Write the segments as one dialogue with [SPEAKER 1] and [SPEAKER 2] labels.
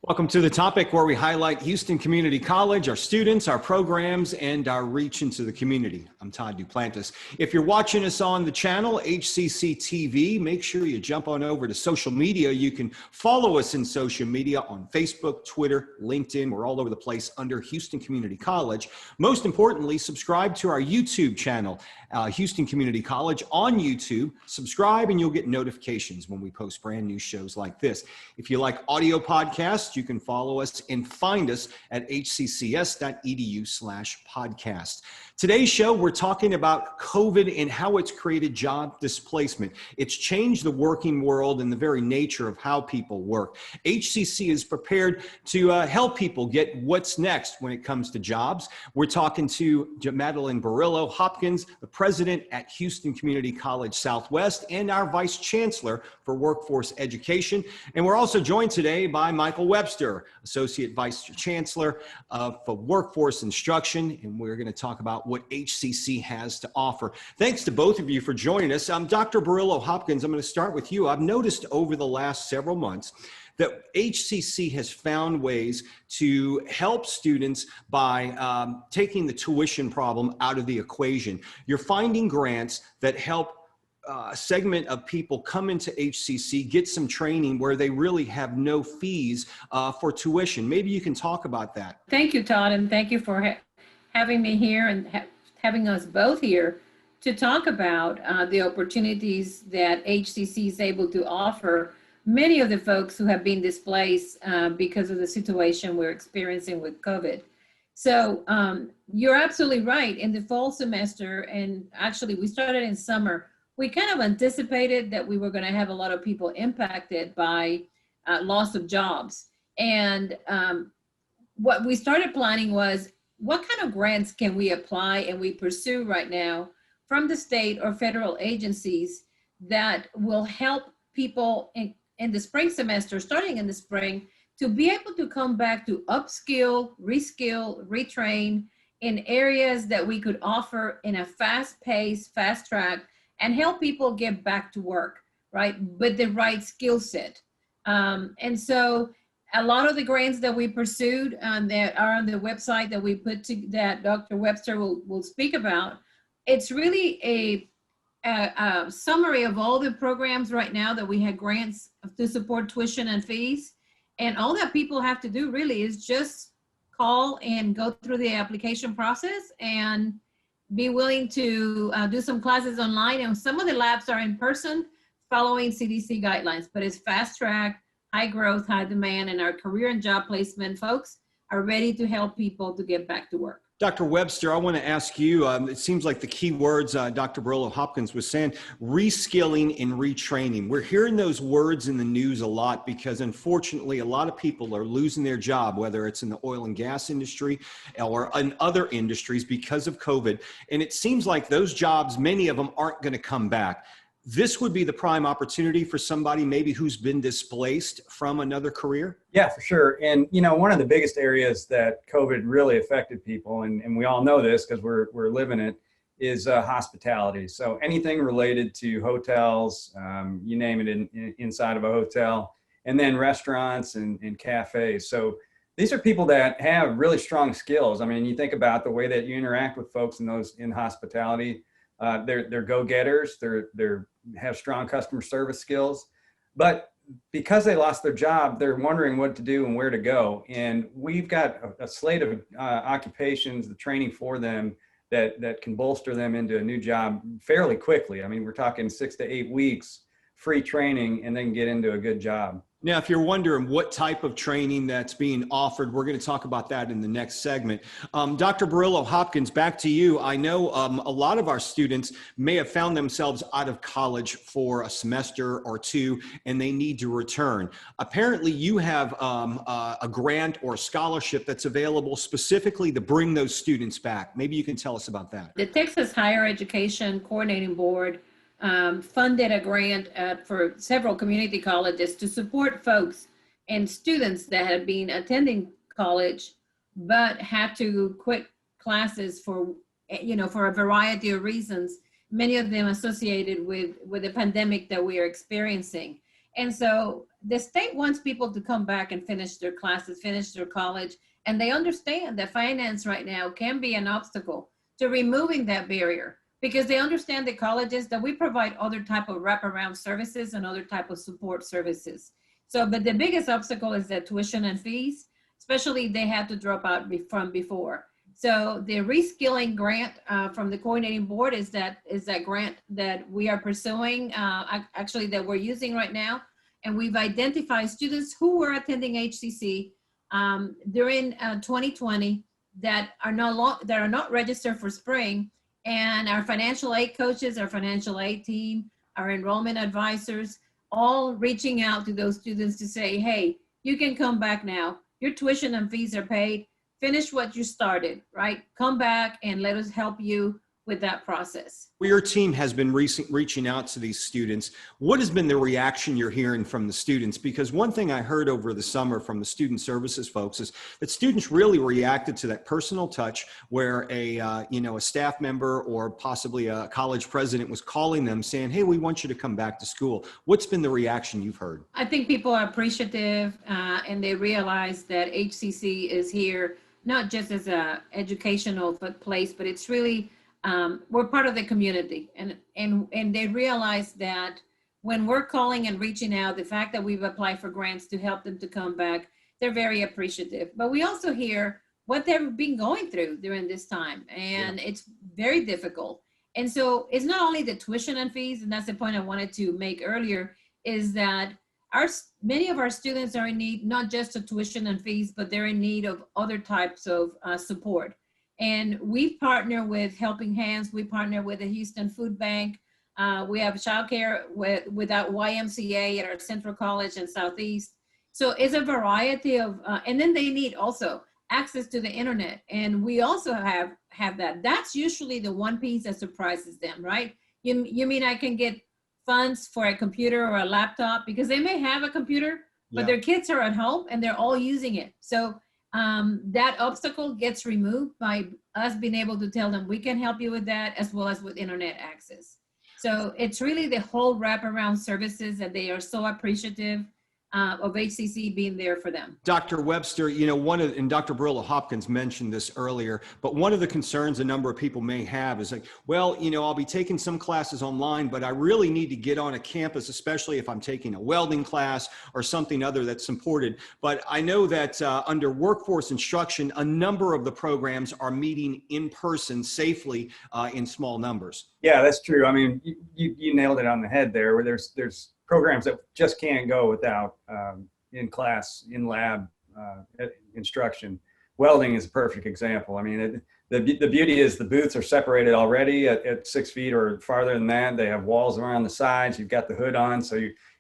[SPEAKER 1] Welcome to The Topic, where we highlight Houston Community College, our students, our programs, and our reach into the community. I'm Todd Duplantis. If you're watching us on the channel, HCC TV, make sure you jump on over to social media. You can follow us in social media on Facebook, Twitter, LinkedIn. We're all over the place under Houston Community College. Most importantly, subscribe to our YouTube channel, Houston Community College on YouTube. Subscribe and you'll get notifications when we post brand new shows like this. If you like audio podcasts, you can follow us and find us at hccs.edu/podcast. Today's show, we're talking about COVID and how it's created job displacement. It's changed the working world and the very nature of how people work. HCC is prepared to help people get what's next when it comes to jobs. We're talking to Madeline Burillo-Hopkins, the president at Houston Community College Southwest and our vice chancellor for workforce education. And we're also joined today by Michael Webster, associate vice chancellor for workforce instruction. And we're going to talk about what HCC has to offer. Thanks to both of you for joining us. Dr. Burillo-Hopkins, I'm going to start with you. I've noticed over the last several months that HCC has found ways to help students by taking the tuition problem out of the equation. You're finding grants that help a segment of people come into HCC, get some training where they really have no fees for tuition. Maybe you can talk about that.
[SPEAKER 2] Thank you, Todd, and thank you for having me here and having us both here to talk about the opportunities that HCC is able to offer many of the folks who have been displaced because of the situation we're experiencing with COVID. So you're absolutely right. In the fall semester, and actually we started in summer, we kind of anticipated that we were going to have a lot of people impacted by loss of jobs. And what we started planning was, what kind of grants can we apply and we pursue right now from the state or federal agencies that will help people in the spring semester, starting in the spring, to be able to come back to upskill, reskill, retrain in areas that we could offer in a fast-paced, fast track, and help people get back to work, right, with the right skill set. And so a lot of the grants that we pursued that are on the website that we put to, that Dr. Webster will speak about, it's really a summary of all the programs right now that we had grants to support tuition and fees. And all that people have to do really is just call and go through the application process and be willing to do some classes online. And some of the labs are in person following CDC guidelines, but it's fast track, high growth, high demand, and our career and job placement folks are ready to help people to get back to work.
[SPEAKER 1] Dr. Webster, I want to ask you, it seems like the key words Dr. Burillo-Hopkins was saying, reskilling and retraining. We're hearing those words in the news a lot because unfortunately a lot of people are losing their job, whether it's in the oil and gas industry or in other industries because of COVID. And it seems like those jobs, many of them aren't going to come back. This would be the prime opportunity for somebody maybe who's been displaced from another career?
[SPEAKER 3] Yeah, for sure. And, you know, one of the biggest areas that COVID really affected people, and we all know this because we're living it, is hospitality. So anything related to hotels, you name it, inside of a hotel, and then restaurants and cafes. So these are people that have really strong skills. I mean, you think about the way that you interact with folks in hospitality. They're go-getters, they have strong customer service skills, but because they lost their job, they're wondering what to do and where to go. And we've got a slate of occupations, the training for them that can bolster them into a new job fairly quickly. I mean, we're talking 6 to 8 weeks, free training, and then get into a good job.
[SPEAKER 1] Now, if you're wondering what type of training that's being offered, we're going to talk about that in the next segment. Dr. Burillo-Hopkins, back to you. I know a lot of our students may have found themselves out of college for a semester or two, and they need to return. Apparently, you have a grant or a scholarship that's available specifically to bring those students back. Maybe you can tell us about that.
[SPEAKER 2] The Texas Higher Education Coordinating Board funded a grant for several community colleges to support folks and students that had been attending college but had to quit classes for a variety of reasons, many of them associated with the pandemic that we are experiencing. And so the state wants people to come back and finish their classes, finish their college, and they understand that finance right now can be an obstacle to removing that barrier, because they understand that colleges, that we provide other type of wraparound services and other type of support services. So, but the biggest obstacle is that tuition and fees, especially they had to drop out from before. So the Reskilling Grant from the coordinating board is that grant that we are pursuing, actually that we're using right now. And we've identified students who were attending HCC during 2020 that are not registered for spring, and our financial aid coaches, our financial aid team, our enrollment advisors, all reaching out to those students to say, hey, you can come back now. Your tuition and fees are paid. Finish what you started, right? Come back and let us help you with that process.
[SPEAKER 1] Well, your team has been reaching out to these students. What has been the reaction you're hearing from the students? Because one thing I heard over the summer from the student services folks is that students really reacted to that personal touch, where a staff member or possibly a college president was calling them saying, hey, we want you to come back to school. What's been the reaction you've heard?
[SPEAKER 2] I think people are appreciative and they realize that HCC is here, not just as a educational place, but it's really, we're part of the community, and they realize that when we're calling and reaching out, the fact that we've applied for grants to help them to come back, they're very appreciative. But we also hear what they've been going through during this time, and it's very difficult. And so it's not only the tuition and fees, and that's the point I wanted to make earlier, is that many of our students are in need, not just of tuition and fees, but they're in need of other types of support. And we partner with Helping Hands. We partner with the Houston Food Bank. We have childcare with our YMCA at our Central College and Southeast. So it's a variety of, and then they need also access to the internet. And we also have that. That's usually the one piece that surprises them, right? You mean I can get funds for a computer or a laptop? Because they may have a computer, but their kids are at home and they're all using it. So that obstacle gets removed by us being able to tell them we can help you with that, as well as with internet access. So it's really the whole wraparound services that they are so appreciative of HCC being there for them.
[SPEAKER 1] Dr. Webster, and Dr. Burillo-Hopkins mentioned this earlier, but one of the concerns a number of people may have is like, well, I'll be taking some classes online, but I really need to get on a campus, especially if I'm taking a welding class or something other that's supported. But I know that under workforce instruction, a number of the programs are meeting in person safely in small numbers.
[SPEAKER 3] Yeah, that's true. I mean, you nailed it on the head there, where there's programs that just can't go without in-class, in-lab instruction. Welding is a perfect example. I mean, the beauty is the booths are separated already at 6 feet or farther than that. They have walls around the sides. You've got the hood on, so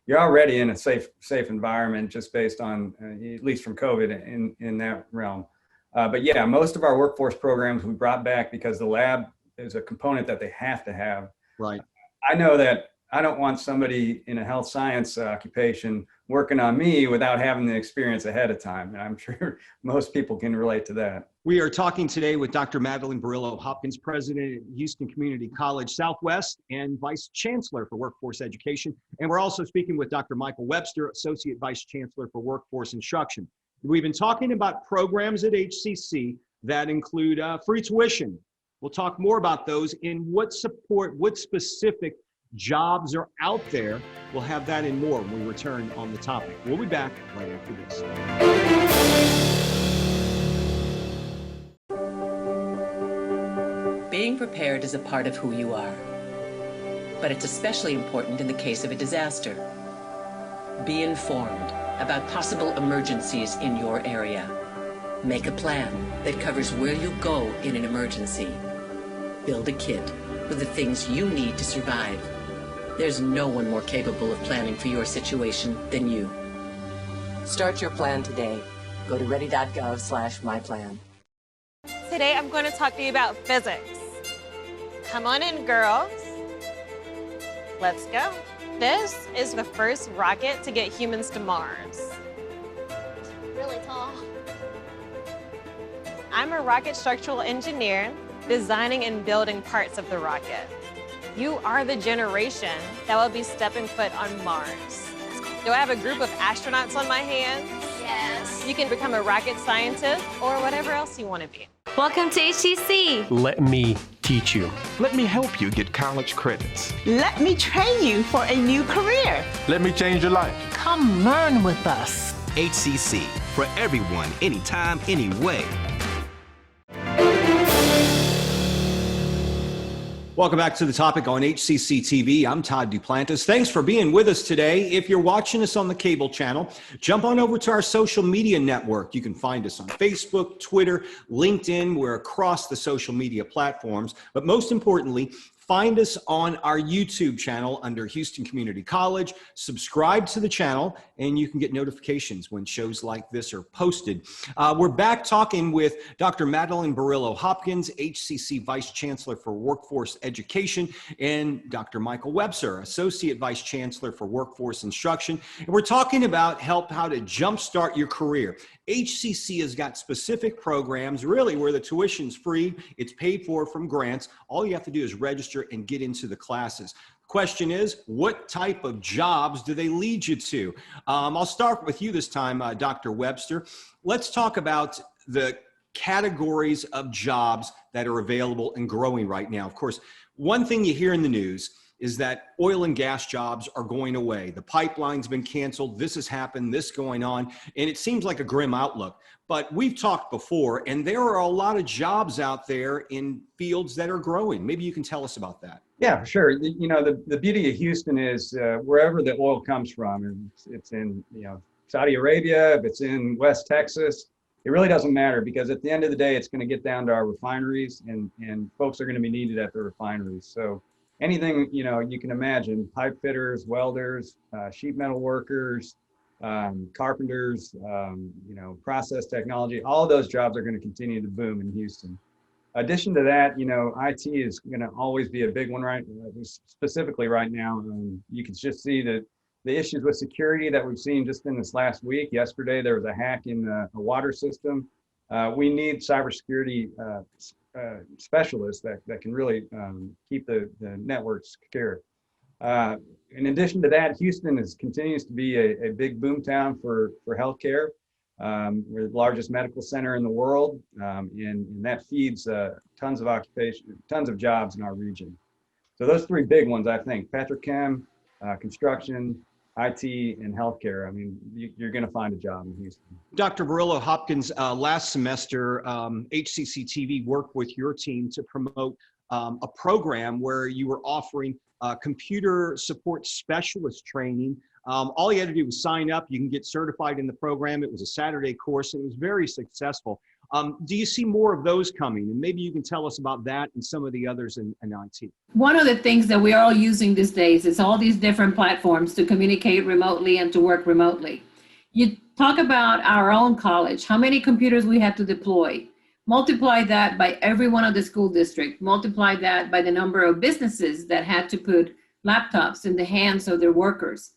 [SPEAKER 3] you're already in a safe environment, just based on, at least from COVID in that realm. But yeah, most of our workforce programs we brought back because the lab is a component that they have to have.
[SPEAKER 1] Right.
[SPEAKER 3] I know that I don't want somebody in a health science occupation working on me without having the experience ahead of time. And I'm sure most people can relate to that.
[SPEAKER 1] We are talking today with Dr. Madeline Burillo-Hopkins, President at Houston Community College Southwest and Vice Chancellor for Workforce Education. And we're also speaking with Dr. Michael Webster, Associate Vice Chancellor for Workforce Instruction. We've been talking about programs at HCC that include free tuition. We'll talk more about those in what specific jobs are out there. We'll have that and more when we return on the topic. We'll be back right after this.
[SPEAKER 4] Being prepared is a part of who you are, but it's especially important in the case of a disaster. Be informed about possible emergencies in your area. Make a plan that covers where you go in an emergency. Build a kit with the things you need to survive. There's no one more capable of planning for your situation than you. Start your plan today. Go to ready.gov/myplan.
[SPEAKER 5] Today I'm going to talk to you about physics. Come on in, girls. Let's go. This is the first rocket to get humans to Mars.
[SPEAKER 6] Really tall.
[SPEAKER 5] I'm a rocket structural engineer, designing and building parts of the rocket. You are the generation that will be stepping foot on Mars. Let's go. Do I have a group of astronauts on my hands?
[SPEAKER 6] Yes.
[SPEAKER 5] You can become a rocket scientist or whatever else you want to be.
[SPEAKER 7] Welcome to HTC.
[SPEAKER 8] Let me teach you. Let me help you get college credits.
[SPEAKER 9] Let me train you for a new career.
[SPEAKER 8] Let me change your life.
[SPEAKER 7] Come learn with us.
[SPEAKER 10] HCC, for everyone, anytime, anyway.
[SPEAKER 1] Welcome back to the topic on HCC TV. I'm Todd Duplantis. Thanks for being with us today. If you're watching us on the cable channel, jump on over to our social media network. You can find us on Facebook, Twitter, LinkedIn. We're across the social media platforms. But most importantly, find us on our YouTube channel under Houston Community College. Subscribe to the channel, and you can get notifications when shows like this are posted. We're back talking with Dr. Madeline Burillo-Hopkins, HCC Vice Chancellor for Workforce Education, and Dr. Michael Webster, Associate Vice Chancellor for Workforce Instruction. And we're talking about how to jumpstart your career. HCC has got specific programs, really, where the tuition's free. It's paid for from grants. All you have to do is register and get into the classes. Question is, what type of jobs do they lead you to? I'll start with you this time, Dr. Webster. Let's talk about the categories of jobs that are available and growing right now. Of course, one thing you hear in the news is that oil and gas jobs are going away. The pipeline's been canceled. This has happened, this going on, and it seems like a grim outlook. But we've talked before, and there are a lot of jobs out there in fields that are growing. Maybe you can tell us about that.
[SPEAKER 3] Yeah, for sure. The beauty of Houston is wherever the oil comes from, and it's in Saudi Arabia, if it's in West Texas, it really doesn't matter, because at the end of the day, it's going to get down to our refineries, and folks are going to be needed at the refineries. So anything you can imagine: pipe fitters, welders, sheet metal workers, carpenters, process technology. All of those jobs are going to continue to boom in Houston. Addition to that, IT is going to always be a big one, right? Specifically right now, you can just see the issues with security that we've seen just in this last week. Yesterday, there was a hack in a water system. We need cybersecurity specialists that can really keep the networks secure. In addition to that, Houston continues to be a big boom town for healthcare. We're the largest medical center in the world, and that feeds tons of occupation, tons of jobs in our region. So those three big ones, I think: petrochem, construction, IT, and healthcare. I mean, you're going to find a job in Houston.
[SPEAKER 1] Dr. Burillo-Hopkins, last semester, HCC TV worked with your team to promote a program where you were offering computer support specialist training. All you had to do was sign up. You can get certified in the program. It was a Saturday course, and it was very successful. Do you see more of those coming? And maybe you can tell us about that and some of the others in IT.
[SPEAKER 2] One of the things that we're all using these days is all these different platforms to communicate remotely and to work remotely. You talk about our own college, how many computers we had to deploy. Multiply that by every one of the school districts. Multiply that by the number of businesses that had to put laptops in the hands of their workers.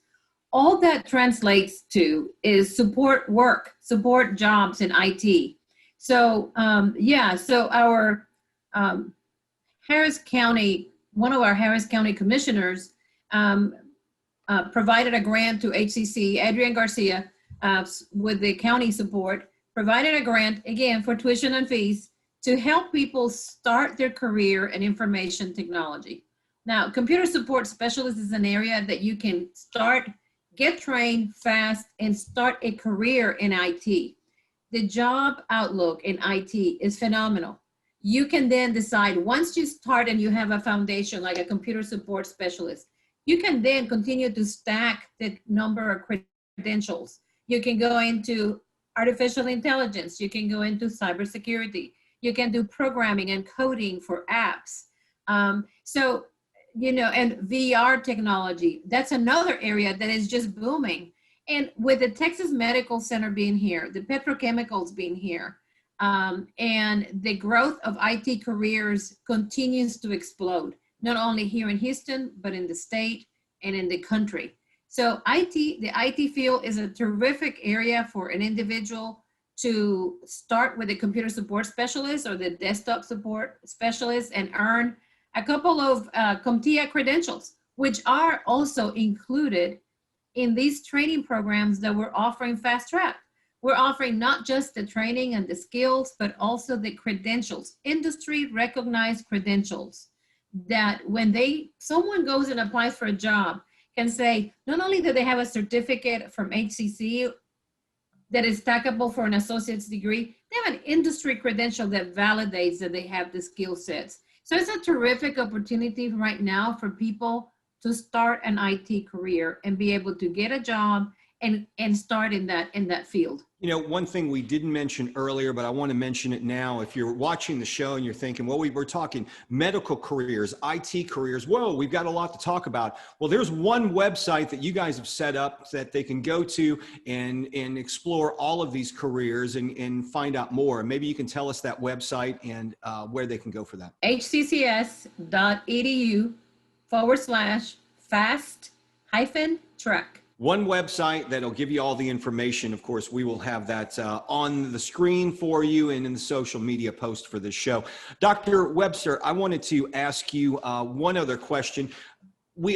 [SPEAKER 2] All that translates to is support work, support jobs in IT. So so our Harris County, one of our Harris County commissioners provided a grant to HCC, Adrian Garcia, with the county support, provided a grant, again, for tuition and fees to help people start their career in information technology. Now, computer support specialist is an area that you can start, get trained fast, and start a career in IT. The job outlook in IT is phenomenal. You can then decide, once you start and you have a foundation like a computer support specialist, you can then continue to stack the number of credentials. You can go into artificial intelligence. You can go into cybersecurity. You can do programming and coding for apps. And VR technology, that's another area that is just booming. And with the Texas Medical Center being here, the petrochemicals being here, and the growth of IT careers continues to explode, not only here in Houston, but in the state and in the country. So the IT field is a terrific area for an individual to start with a computer support specialist or the desktop support specialist and earn a couple of CompTIA credentials, which are also included in these training programs that we're offering fast track. We're offering not just the training and the skills, but also the credentials, industry recognized credentials, that when someone goes and applies for a job, can say, not only do they have a certificate from HCC that is stackable for an associate's degree, they have an industry credential that validates that they have the skill sets. So it's a terrific opportunity right now for people to start an IT career and be able to get a job and start in that field.
[SPEAKER 1] You know, one thing we didn't mention earlier, but I want to mention it now. If you're watching the show and you're thinking, well, we're talking medical careers, IT careers, whoa, we've got a lot to talk about. Well, there's one website that you guys have set up that they can go to and explore all of these careers and find out more. And maybe you can tell us that website and where they can go for that.
[SPEAKER 2] hccs.edu/fast-track.
[SPEAKER 1] One website that'll give you all the information. Of course, we will have that on the screen for you and in the social media post for this show. Dr. Webster, I wanted to ask you one other question.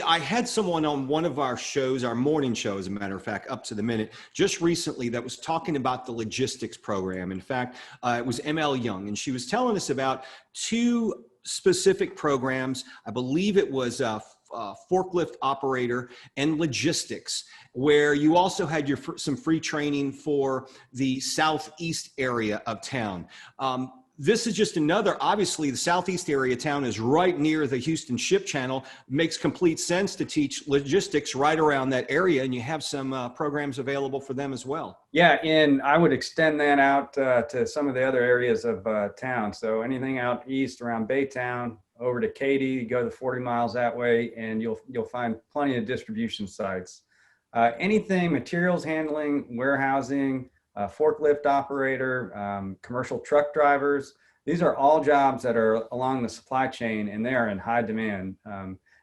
[SPEAKER 1] I had someone on one of our shows, our morning show, as a matter of fact, Up to the Minute, just recently that was talking about the logistics program. In fact, it was ML Young, and she was telling us about two specific programs. I believe it was forklift operator and logistics, where you also had some free training for the southeast area of town. This is just another, obviously the southeast area of town is right near the Houston Ship Channel. Makes complete sense to teach logistics right around that area, and you have some programs available for them as well.
[SPEAKER 3] Yeah, and I would extend that out to some of the other areas of town. So anything out east around Baytown, over to Katy, go the 40 miles that way, and you'll find plenty of distribution sites. Anything materials handling, warehousing, forklift operator, commercial truck drivers. These are all jobs that are along the supply chain, and they are in high demand.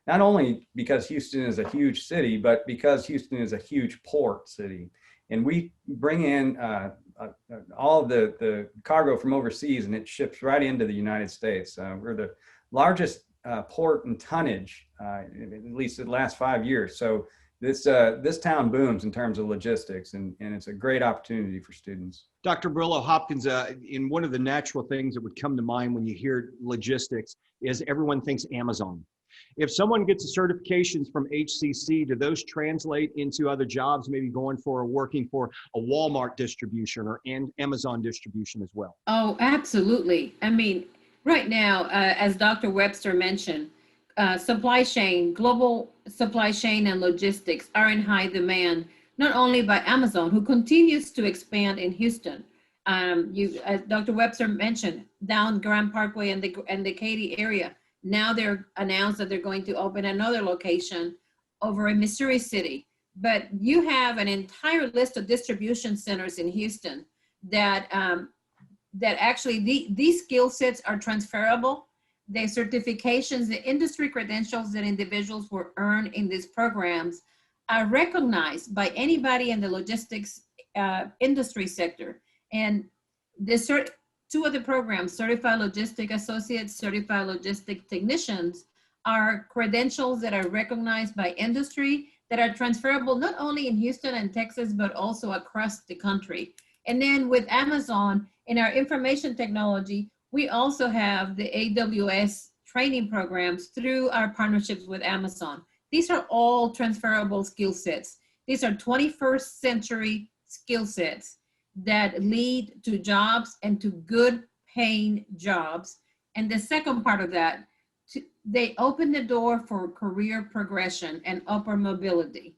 [SPEAKER 3] Not only because Houston is a huge city, but because Houston is a huge port city. And we bring in all of the cargo from overseas, and it ships right into the United States. We're the largest port and tonnage, at least the last 5 years. So this town booms in terms of logistics, and it's a great opportunity for students.
[SPEAKER 1] Dr. Burillo-Hopkins, in one of the natural things that would come to mind when you hear logistics is everyone thinks Amazon. If someone gets the certifications from HCC, do those translate into other jobs, maybe going for or working for a Walmart distribution or Amazon distribution as well?
[SPEAKER 2] Oh, absolutely. I mean, right now, as Dr. Webster mentioned, supply chain, global supply chain and logistics are in high demand, not only by Amazon, who continues to expand in Houston. As Dr. Webster mentioned, down Grand Parkway and the Katy area, now they're announced that they're going to open another location over in Missouri City. But you have an entire list of distribution centers in Houston that actually these skill sets are transferable. The certifications, the industry credentials that individuals will earn in these programs are recognized by anybody in the logistics industry sector. And two of the programs, Certified Logistic Associates, Certified Logistic Technicians, are credentials that are recognized by industry that are transferable not only in Houston and Texas, but also across the country. And then with Amazon, in our information technology, we also have the AWS training programs through our partnerships with Amazon. These are all transferable skill sets. These are 21st century skill sets that lead to jobs and to good paying jobs. And the second part of that, they open the door for career progression and upper mobility.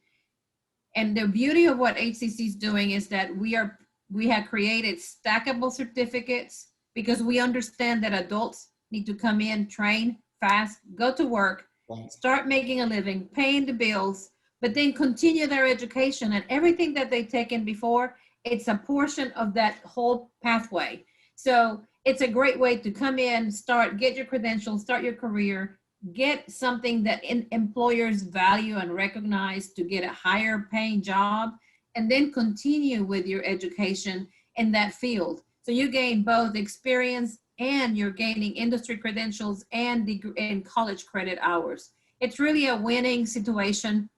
[SPEAKER 2] And the beauty of what HCC is doing is that we have created stackable certificates, because we understand that adults need to come in, train fast, go to work, start making a living, paying the bills, but then continue their education, and everything that they take in before, it's a portion of that whole pathway. So it's a great way to come in, get your credentials, start your career, get something that employers value and recognize to get a higher paying job, and then continue with your education in that field. So you gain both experience and you're gaining industry credentials and college credit hours. It's really a winning situation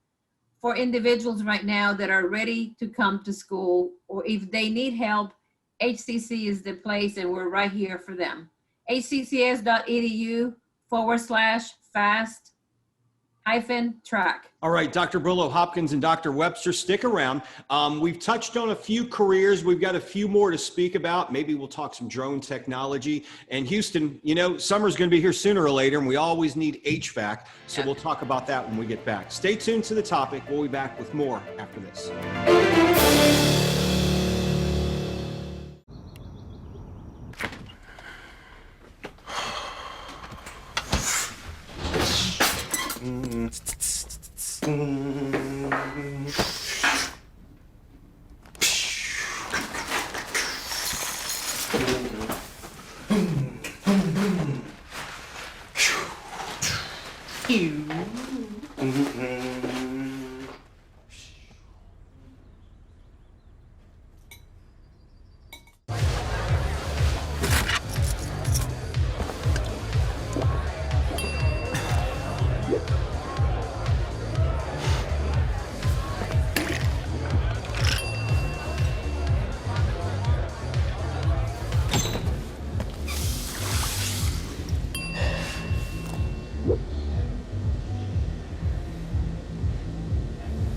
[SPEAKER 2] for individuals right now that are ready to come to school, or if they need help, HCC is the place, and we're right here for them. hccs.edu/fast-track.
[SPEAKER 1] All right, Dr. Burillo-Hopkins and Dr. Webster, stick around. We've touched on a few careers. We've got a few more to speak about. Maybe we'll talk some drone technology. And Houston, you know, summer's going to be here sooner or later, and we always need HVAC. So we'll talk about that when we get back. Stay tuned to the topic. We'll be back with more after this.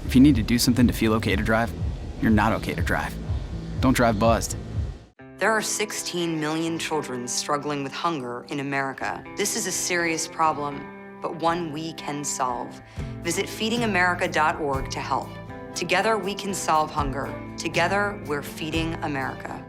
[SPEAKER 11] If you need to do something to feel okay to drive, you're not okay to drive. Don't drive buzzed.
[SPEAKER 12] There are 16 million children struggling with hunger in America. This is a serious problem, but one we can solve. Visit feedingamerica.org to help. Together we can solve hunger. Together we're feeding America.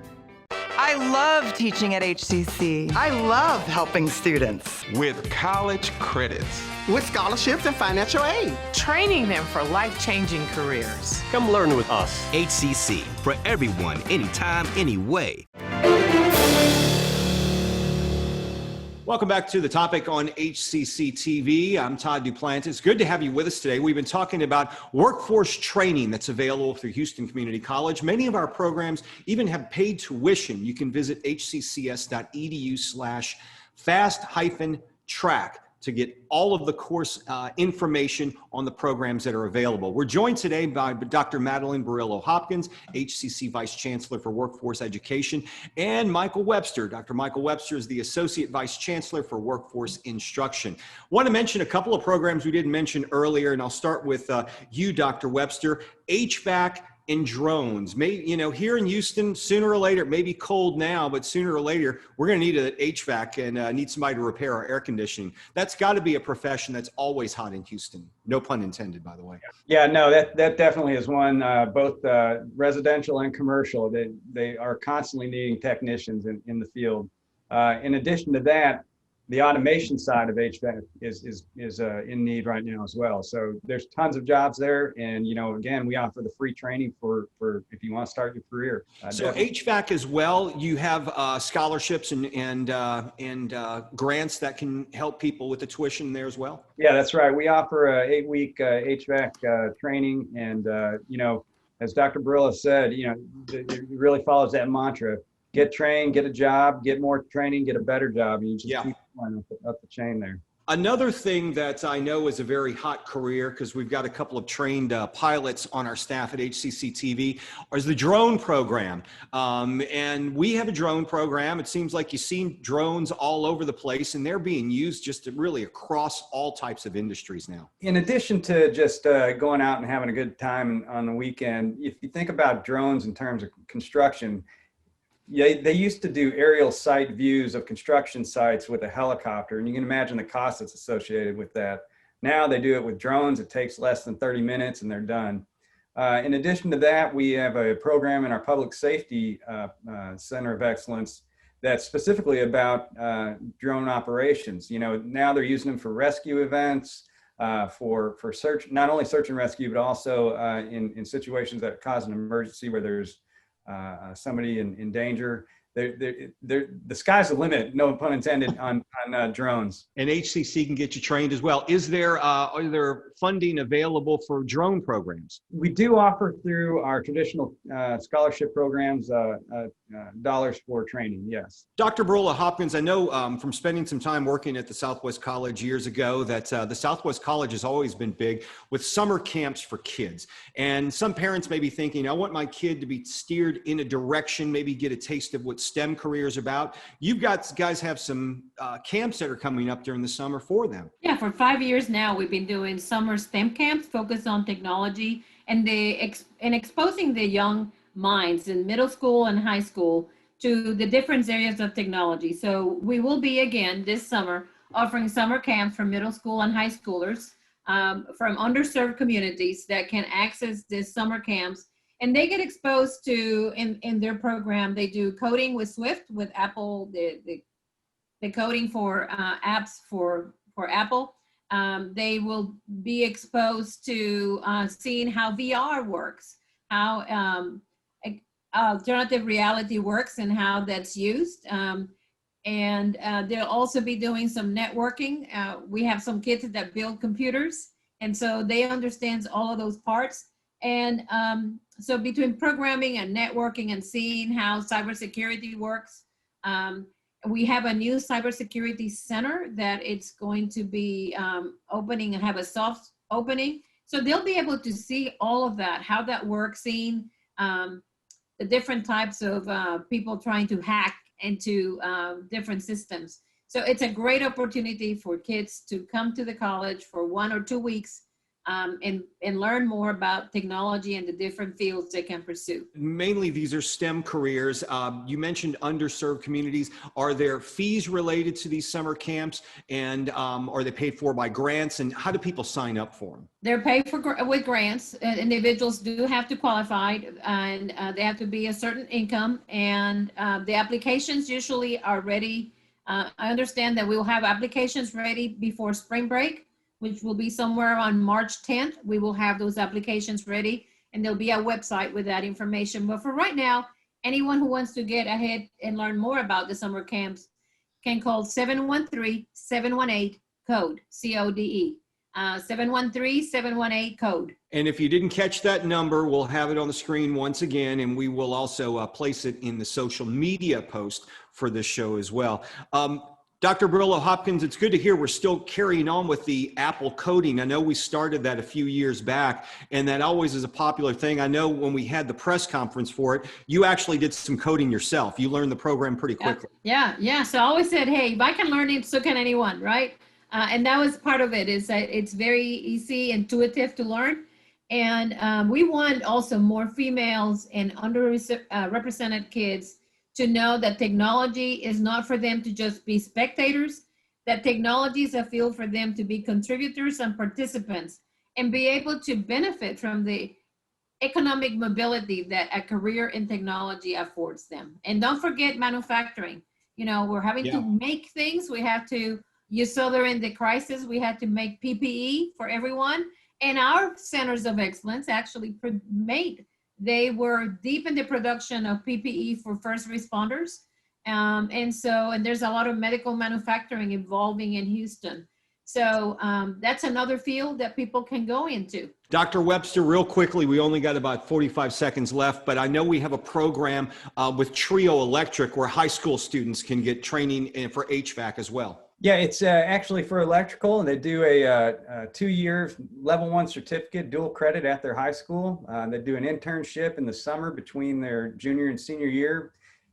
[SPEAKER 9] I love teaching at HCC. I love helping students.
[SPEAKER 8] With college credits.
[SPEAKER 13] With scholarships and financial aid.
[SPEAKER 7] Training them for life-changing careers.
[SPEAKER 10] Come learn with us. HCC, for everyone, anytime, anyway.
[SPEAKER 1] Welcome back to the topic on HCC TV. I'm Todd Duplantis. Good to have you with us today. We've been talking about workforce training that's available through Houston Community College. Many of our programs even have paid tuition. You can visit hccs.edu/fast-track to get all of the course information on the programs that are available. We're joined today by Dr. Madeline Burillo-Hopkins, HCC Vice Chancellor for Workforce Education, and Michael Webster. Dr. Michael Webster is the Associate Vice Chancellor for Workforce Instruction. Want to mention a couple of programs we didn't mention earlier, and I'll start with you, Dr. Webster. HVAC and drones. Maybe, you know, here in Houston, sooner or later, it may be cold now, but sooner or later, we're going to need an HVAC and need somebody to repair our air conditioning. That's got to be a profession that's always hot in Houston. No pun intended, by the way.
[SPEAKER 3] Yeah, no, that definitely is one, both residential and commercial. They are constantly needing technicians in the field. In addition to that, the automation side of HVAC is in need right now as well. So there's tons of jobs there, and you know, again, we offer the free training for if you want to start your career.
[SPEAKER 1] So
[SPEAKER 3] definitely.
[SPEAKER 1] HVAC as well. You have scholarships and grants that can help people with the tuition there as well.
[SPEAKER 3] Yeah, that's right. We offer a 8-week HVAC training, and you know, as Dr. Burillo said, you know, it really follows that mantra. Get trained, get a job, get more training, get a better job. And you just keep going up the chain there.
[SPEAKER 1] Another thing that I know is a very hot career, because we've got a couple of trained pilots on our staff at HCC TV, is the drone program. And we have a drone program. It seems like you see drones all over the place, and they're being used just really across all types of industries now.
[SPEAKER 3] In addition to just going out and having a good time on the weekend, if you think about drones in terms of construction, yeah, they used to do aerial site views of construction sites with a helicopter, and you can imagine the cost that's associated with that. Now they do it with drones. It takes less than 30 minutes and they're done. In addition to that, we have a program in our Public Safety Center of Excellence that's specifically about drone operations. You know, now they're using them for rescue events, for search, not only search and rescue, but also in situations that cause an emergency where there's somebody in danger. The sky's the limit, no pun intended, on drones.
[SPEAKER 1] And HCC can get you trained as well. Is there are there funding available for drone programs?
[SPEAKER 3] We do offer through our traditional scholarship programs dollars for training, yes.
[SPEAKER 1] Dr. Burillo-Hopkins, I know from spending some time working at the Southwest College years ago that the Southwest College has always been big with summer camps for kids. And some parents may be thinking, I want my kid to be steered in a direction, maybe get a taste of what STEM careers are about. You guys have some camps that are coming up during the summer for them.
[SPEAKER 2] Yeah, for 5 years now, we've been doing summer STEM camps focused on technology and exposing the young minds in middle school and high school to the different areas of technology. So we will be again this summer offering summer camps for middle school and high schoolers from underserved communities that can access these summer camps, and they get exposed to in their program. They do coding with Swift with Apple, the coding for apps for Apple. They will be exposed to seeing how VR works, how alternative reality works and how that's used. And they'll also be doing some networking. We have some kids that build computers, and so they understand all of those parts. And so between programming and networking and seeing how cybersecurity works, we have a new cybersecurity center that it's going to be opening and have a soft opening. So they'll be able to see all of that, how that works, seeing the different types of people trying to hack into different systems. So it's a great opportunity for kids to come to the college for 1 or 2 weeks and learn more about technology and the different fields they can pursue.
[SPEAKER 1] Mainly these are STEM careers. You mentioned underserved communities. Are there fees related to these summer camps, and are they paid for by grants, and how do people sign up for them?
[SPEAKER 2] They're paid for with grants. Individuals do have to qualify, and they have to be a certain income, and the applications usually are ready. I understand that we will have applications ready before spring break, which will be somewhere on March 10th. We will have those applications ready, and there'll be a website with that information. But for right now, anyone who wants to get ahead and learn more about the summer camps can call 713-718-CODE, C-O-D-E. 713-718-CODE.
[SPEAKER 1] And if you didn't catch that number, we'll have it on the screen once again, and we will also place it in the social media post for this show as well. Dr. Burillo-Hopkins, it's good to hear we're still carrying on with the Apple coding. I know we started that a few years back, and that always is a popular thing. I know when we had the press conference for it, you actually did some coding yourself. You learned the program pretty quickly.
[SPEAKER 2] Yeah. So I always said, hey, if I can learn it, so can anyone, right? And that was part of it, is that it's very easy, intuitive to learn. And we want also more females and underrepresented kids to know that technology is not for them to just be spectators, that technology is a field for them to be contributors and participants and be able to benefit from the economic mobility that a career in technology affords them. And don't forget manufacturing. You know, we're having to make things. We have to, you saw during the crisis, we had to make PPE for everyone. And our centers of excellence actually they were deep in the production of PPE for first responders. And there's a lot of medical manufacturing evolving in Houston. So that's another field that people can go into.
[SPEAKER 1] Dr. Webster, real quickly, we only got about 45 seconds left, but I know we have a program with Trio Electric where high school students can get training for HVAC as well.
[SPEAKER 3] Yeah, it's actually for electrical, and they do a 2-year level 1 certificate, dual credit at their high school. They do an internship in the summer between their junior and senior year.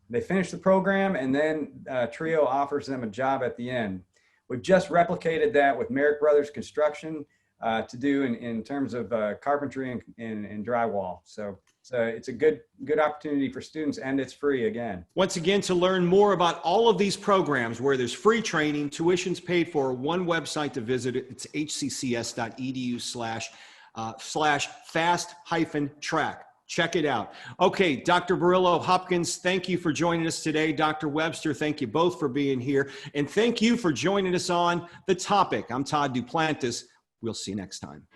[SPEAKER 3] They finish the program, and then Trio offers them a job at the end. We've just replicated that with Merrick Brothers Construction to do in terms of carpentry and drywall. So it's a good opportunity for students, and it's free again.
[SPEAKER 1] Once again, to learn more about all of these programs where there's free training, tuition's paid for, one website to visit, it's hccs.edu/fast-track. Check it out. Okay, Dr. Burillo-Hopkins, thank you for joining us today. Dr. Webster, thank you both for being here. And thank you for joining us on The Topic. I'm Todd Duplantis. We'll see you next time.